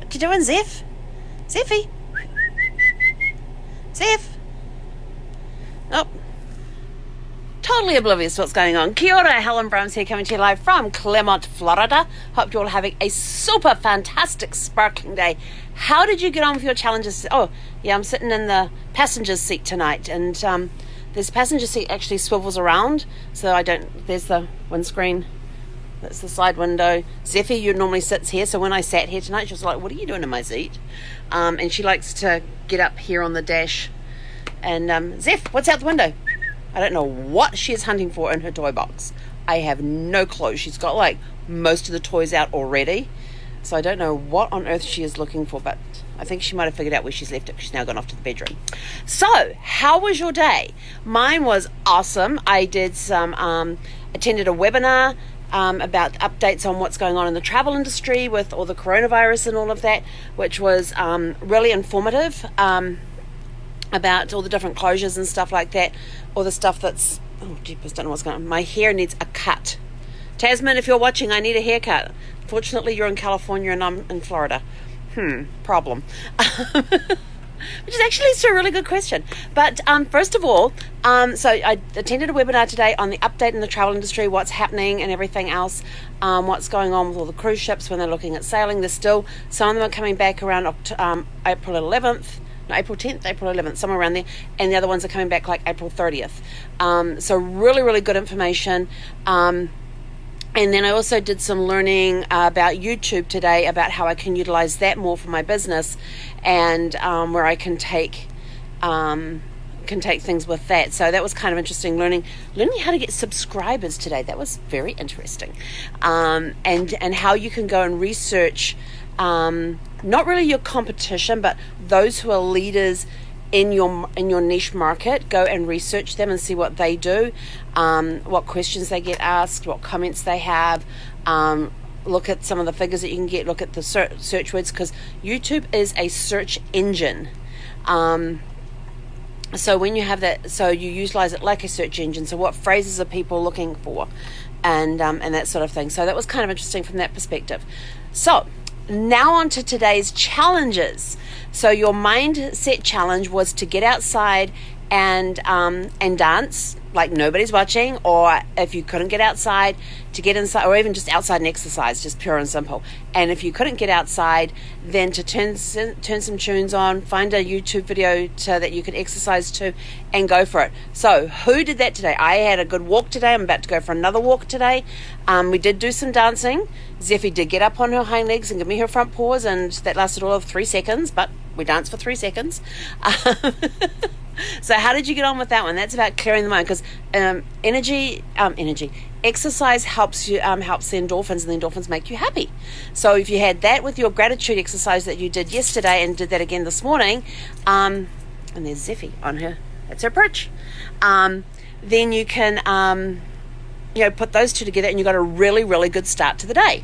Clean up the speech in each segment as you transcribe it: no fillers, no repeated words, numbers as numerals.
What you doing, Zeph? Zeffy? Zeph? Oh. Totally oblivious to what's going on. Kia ora, Helen Brahms here, coming to you live from Claremont, Florida. Hope you're all having a super fantastic, sparkling day. How did you get on with your challenges? Oh, yeah, I'm sitting in the passenger seat tonight, and this passenger seat actually swivels around, so there's the windscreen. That's the side window. Zeffy, who normally sits here, so when I sat here tonight, she was like, what are you doing in my seat? And she likes to get up here on the dash. And Zeph, what's out the window? I don't know what she is hunting for in her toy box. I have no clue. She's got like most of the toys out already. So I don't know what on earth she is looking for, but I think she might have figured out where she's left it. She's now gone off to the bedroom. So, how was your day? Mine was awesome. I did attended a webinar about updates on what's going on in the travel industry with all the coronavirus and all of that, which was really informative. About all the different closures and stuff like that, all the stuff that's, oh jeepers, don't know what's going on. My hair needs a cut. Tasman, if you're watching, I need a haircut. Fortunately, you're in California and I'm in Florida. Problem. Which is actually a really good question. But first of all, so I attended a webinar today on the update in the travel industry, what's happening and everything else, what's going on with all the cruise ships when they're looking at sailing. There's still, some of them are coming back around April 11th. No, April 10th, April 11th, somewhere around there. And the other ones are coming back like April 30th. So really, really good information. And then I also did some learning about YouTube today about how I can utilize that more for my business and where I can take things with that. So that was kind of interesting, learning how to get subscribers today. That was very interesting. And how you can go and research not really your competition, but those who are leaders in your niche market. Go and research them and see what they do, what questions they get asked, what comments they have. Look at some of the figures that you can get. Look at the search words, because YouTube is a search engine. So when you have that, so you utilize it like a search engine. So what phrases are people looking for, and that sort of thing. So that was kind of interesting from that perspective. So now on to today's challenges. So your mindset challenge was to get outside and dance like nobody's watching, or if you couldn't get outside, to get inside, or even just outside and exercise, just pure and simple. And if you couldn't get outside, then to turn some tunes on, find a YouTube video that you could exercise to, and go for it. So who did that today? I had a good walk today. I'm about to go for another walk today. We did do some dancing. Zeffy did get up on her hind legs and give me her front paws, and that lasted all of 3 seconds, but we danced for 3 seconds. So how did you get on with that one? That's about clearing the mind, because exercise helps you, helps the endorphins, and the endorphins make you happy. So if you had that with your gratitude exercise that you did yesterday and did that again this morning, and there's Zeffy on her, that's her perch, then you can put those two together, and you got a really, really good start to the day.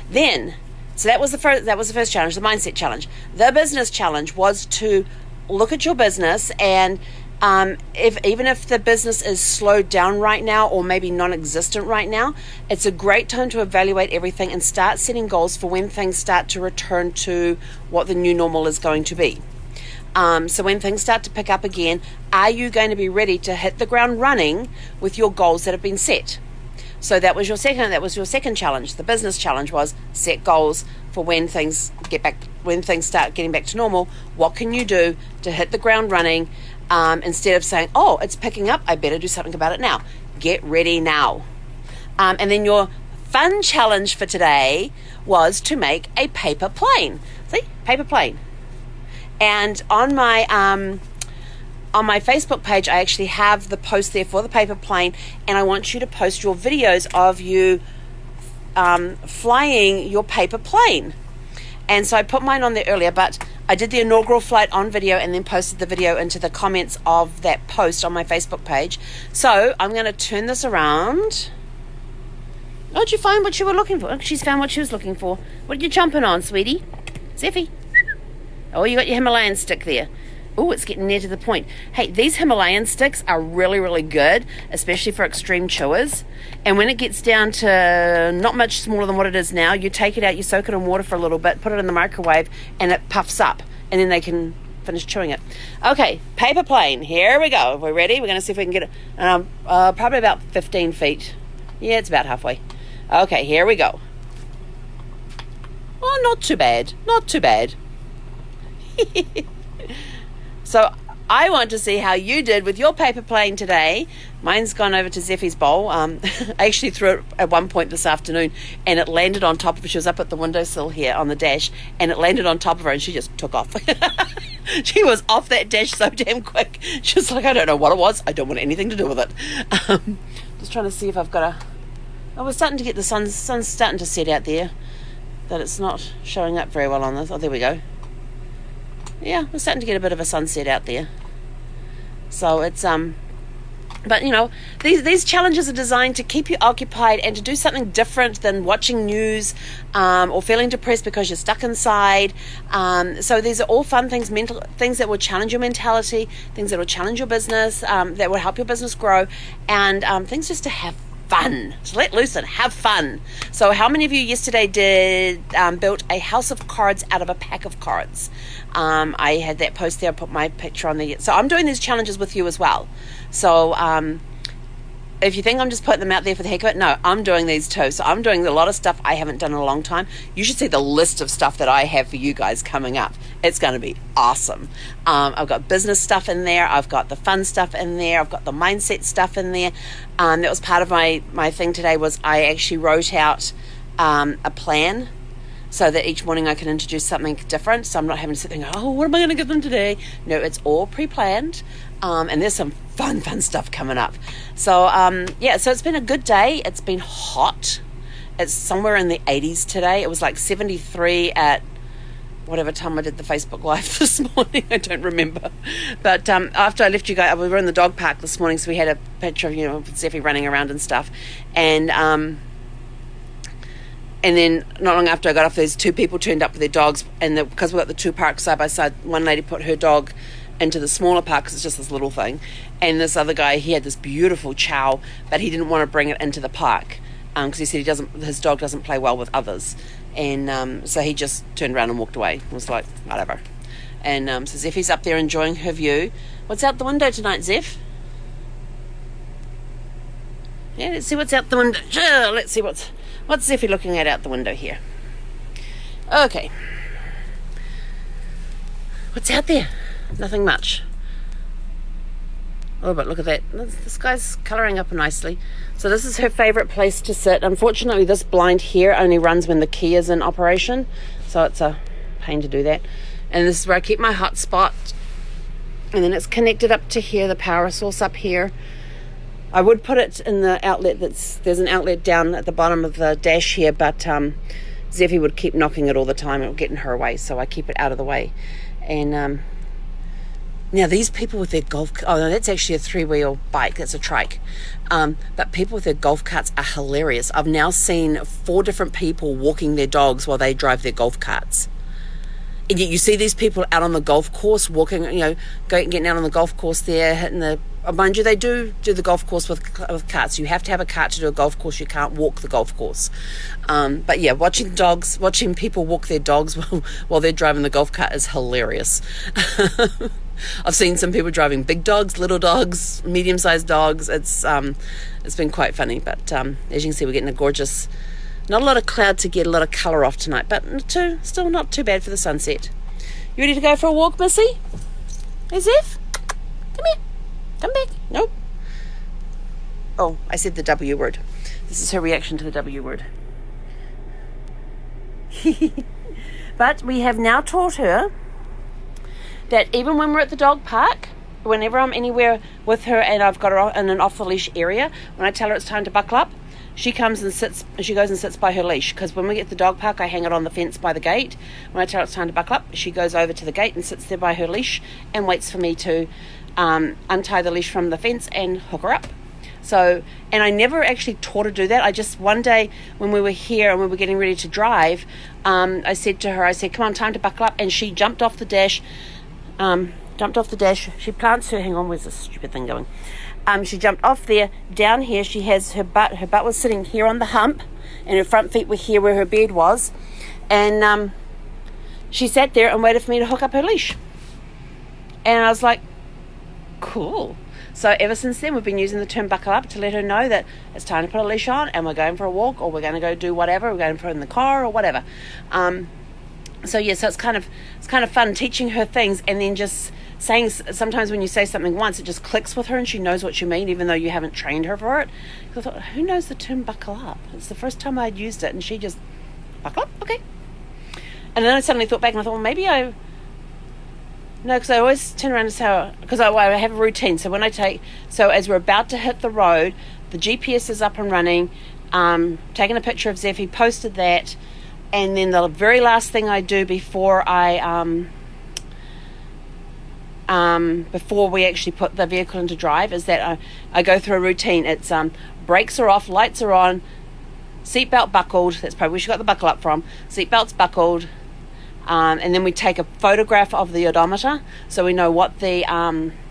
Then, so that was the first challenge, the mindset challenge. The business challenge was to look at your business, and even if the business is slowed down right now, or maybe non-existent right now, it's a great time to evaluate everything and start setting goals for when things start to return to what the new normal is going to be. So when things start to pick up again, are you going to be ready to hit the ground running with your goals that have been set? So that was your second challenge. The business challenge was set goals for when things start getting back to normal. What can you do to hit the ground running, instead of saying, oh, it's picking up, I better do something about it now. Get ready now. And then your fun challenge for today was to make a paper plane. See, paper plane. And on my Facebook page, I actually have the post there for the paper plane, and I want you to post your videos of you flying your paper plane. And so I put mine on there earlier, but I did the inaugural flight on video and then posted the video into the comments of that post on my Facebook page. So I'm going to turn this around. Oh, did you find what you were looking for? She's found what she was looking for. What are you jumping on, sweetie? Zeffy? Oh, you got your Himalayan stick there. Oh, it's getting near to the point. Hey, these Himalayan sticks are really, really good, especially for extreme chewers. And when it gets down to not much smaller than what it is now, you take it out, you soak it in water for a little bit, put it in the microwave, and it puffs up. And then they can finish chewing it. Okay, paper plane. Here we go. We're ready. We're going to see if we can get it. Probably about 15 feet. Yeah, it's about halfway. Okay, here we go. Oh, not too bad. Not too bad. So I want to see how you did with your paper plane today. Mine's gone over to Zeffie's bowl. I actually threw it at one point this afternoon and it landed on top of her. She was up at the windowsill here on the dash and it landed on top of her and she just took off. She was off that dash so damn quick. She was like, I don't know what it was. I don't want anything to do with it. Just trying to see if I've got a... Oh, we're starting to get the sun's starting to set out there. That it's not showing up very well on this. Oh, there we go. Yeah, we're starting to get a bit of a sunset out there. So it's but you know, these challenges are designed to keep you occupied and to do something different than watching news or feeling depressed because you're stuck inside. So these are all fun things, mental things that will challenge your mentality, things that will challenge your business, that will help your business grow, and things just to have fun. So let loose and have fun. So how many of you yesterday did built a house of cards out of a pack of cards? I had that post there. I put my picture on there. So I'm doing these challenges with you as well. So if you think I'm just putting them out there for the heck of it, no, I'm doing these too. So I'm doing a lot of stuff I haven't done in a long time. You should see the list of stuff that I have for you guys coming up. It's going to be awesome. I've got business stuff in there. I've got the fun stuff in there. I've got the mindset stuff in there. That was part of my thing today was I actually wrote out a plan so that each morning I can introduce something different. So I'm not having to sit there and go, oh, what am I going to give them today? No, it's all pre-planned. And there's some fun stuff coming up. So, yeah, so it's been a good day. It's been hot. It's somewhere in the 80s today. It was like 73 at whatever time I did the Facebook Live this morning. I don't remember. But after I left you guys, we were in the dog park this morning, so we had a picture of, you know, Zeffie running around and stuff. And then not long after I got off, there's two people turned up with their dogs. And because we've got the two parks side by side, one lady put her dog into the smaller park because it's just this little thing. And this other guy, he had this beautiful chow, but he didn't want to bring it into the park because he said his dog doesn't play well with others. And so he just turned around and walked away. It was like, whatever. And so Zeffie's up there enjoying her view. What's out the window tonight, Zeph? Yeah, let's see what's out the window. Let's see what's Zeffie looking at out the window here. Okay. What's out there? Nothing much. Oh, but look at that. The sky's colouring up nicely. So this is her favourite place to sit. Unfortunately, this blind here only runs when the key is in operation. So it's a pain to do that. And this is where I keep my hotspot. And then it's connected up to here, the power source up here. I would put it in the outlet there's an outlet down at the bottom of the dash here, but Zeffie would keep knocking it all the time. It would get in her way, so I keep it out of the way. And now these people with their oh no, that's actually a 3-wheel bike, that's a trike. But people with their golf carts are hilarious. I've now seen 4 different people walking their dogs while they drive their golf carts. And yet you see these people out on the golf course walking, you know, getting out on the golf course there, hitting the... Mind you, they do the golf course with carts. You have to have a cart to do a golf course. You can't walk the golf course. But yeah, watching people walk their dogs while they're driving the golf cart is hilarious. I've seen some people driving big dogs, little dogs, medium-sized dogs. It's been quite funny. But as you can see, we're getting a gorgeous... Not a lot of cloud to get a lot of colour off tonight, but still not too bad for the sunset. You ready to go for a walk, Missy? Hey, Zeph? Come here. Come back. Nope. Oh, I said the W word. This is her reaction to the W word. But we have now taught her that even when we're at the dog park, whenever I'm anywhere with her and I've got her in an off-the-leash area, when I tell her it's time to buckle up, she goes and sits by her leash, because when we get to the dog park, I hang it on the fence by the gate. When I tell her it's time to buckle up, she goes over to the gate and sits there by her leash and waits for me to untie the leash from the fence and hook her up. So, and I never actually taught her to do that. I just, one day when we were here and we were getting ready to drive, I said to her, come on, time to buckle up. And she jumped off the dash, jumped off the dash. She plants her, hang on, where's this stupid thing going? She jumped off there, down here. She has her butt was sitting here on the hump, and her front feet were here where her bed was. And she sat there and waited for me to hook up her leash. And I was like, cool. So ever since then, we've been using the term buckle up to let her know that it's time to put a leash on and we're going for a walk, or we're going to go do whatever. We're going for it in the car or whatever. So it's kind of fun teaching her things, and then just saying, sometimes when you say something once, it just clicks with her and she knows what you mean, even though you haven't trained her for it. So I thought, who knows the term buckle up? It's the first time I'd used it, and she just, buckle up, okay. And then I suddenly thought back and I thought, well, maybe no, because I always turn around and say, because I have a routine. So as we're about to hit the road, the GPS is up and running, taking a picture of Zephy, posted that, and then the very last thing I do before we actually put the vehicle into drive is that I go through a routine. It's brakes are off, lights are on, seatbelt buckled. That's probably where she got the buckle up from. Seatbelt's buckled. And then we take a photograph of the odometer so we know what the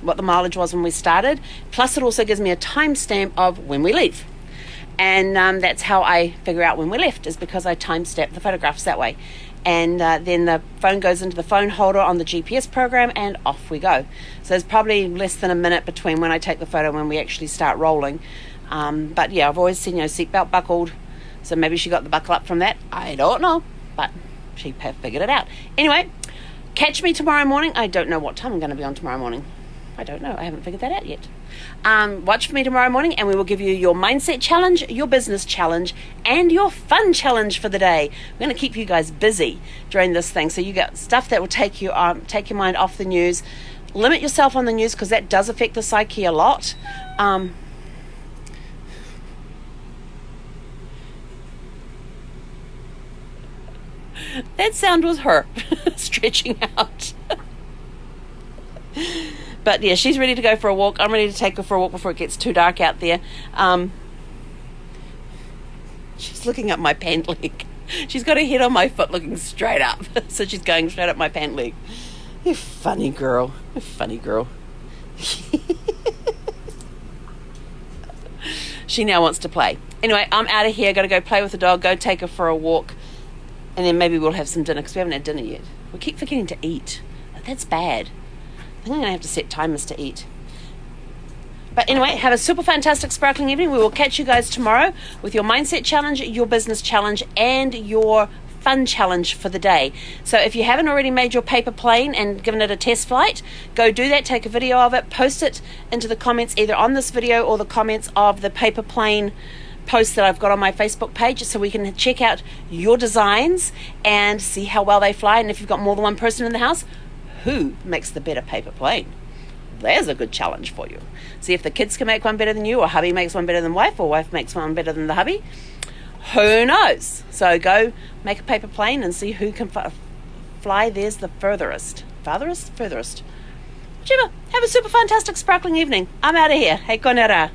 mileage was when we started. Plus it also gives me a timestamp of when we leave. And that's how I figure out when we left, is because I timestamp the photographs that way. And then the phone goes into the phone holder on the GPS program and off we go. So there's probably less than a minute between when I take the photo and when we actually start rolling. But yeah, I've always seen, seatbelt buckled. So maybe she got the buckle up from that. I don't know. But she figured it out. Anyway, catch me tomorrow morning. I don't know what time I'm going to be on tomorrow morning. I don't know. I haven't figured that out yet. Watch for me tomorrow morning, and we will give you your mindset challenge, your business challenge, and your fun challenge for the day. We're going to keep you guys busy during this thing. So you got stuff that will take your mind off the news. Limit yourself on the news, because that does affect the psyche a lot. That sound was her stretching out. But yeah, she's ready to go for a walk. I'm ready to take her for a walk before it gets too dark out there. She's looking up my pant leg. She's got her head on my foot looking straight up. So she's going straight up my pant leg. You funny girl. You funny girl. She now wants to play. Anyway, I'm out of here. Got to go play with the dog. Go take her for a walk. And then maybe we'll have some dinner, because we haven't had dinner yet. We keep forgetting to eat. That's bad. I think I'm going to have to set timers to eat. But anyway, have a super fantastic sparkling evening. We will catch you guys tomorrow with your mindset challenge, your business challenge, and your fun challenge for the day. So if you haven't already made your paper plane and given it a test flight, go do that. Take a video of it. Post it into the comments either on this video or the comments of the paper plane post that I've got on my Facebook page, so we can check out your designs and see how well they fly. And if you've got more than one person in the house, who makes the better paper plane? There's a good challenge for you. See if the kids can make one better than you, or hubby makes one better than wife, or wife makes one better than the hubby. Who knows? So go make a paper plane and see who can fly theirs the furthest. Furthest? Whichever. Have a super fantastic sparkling evening. I'm out of here. Hey, konera.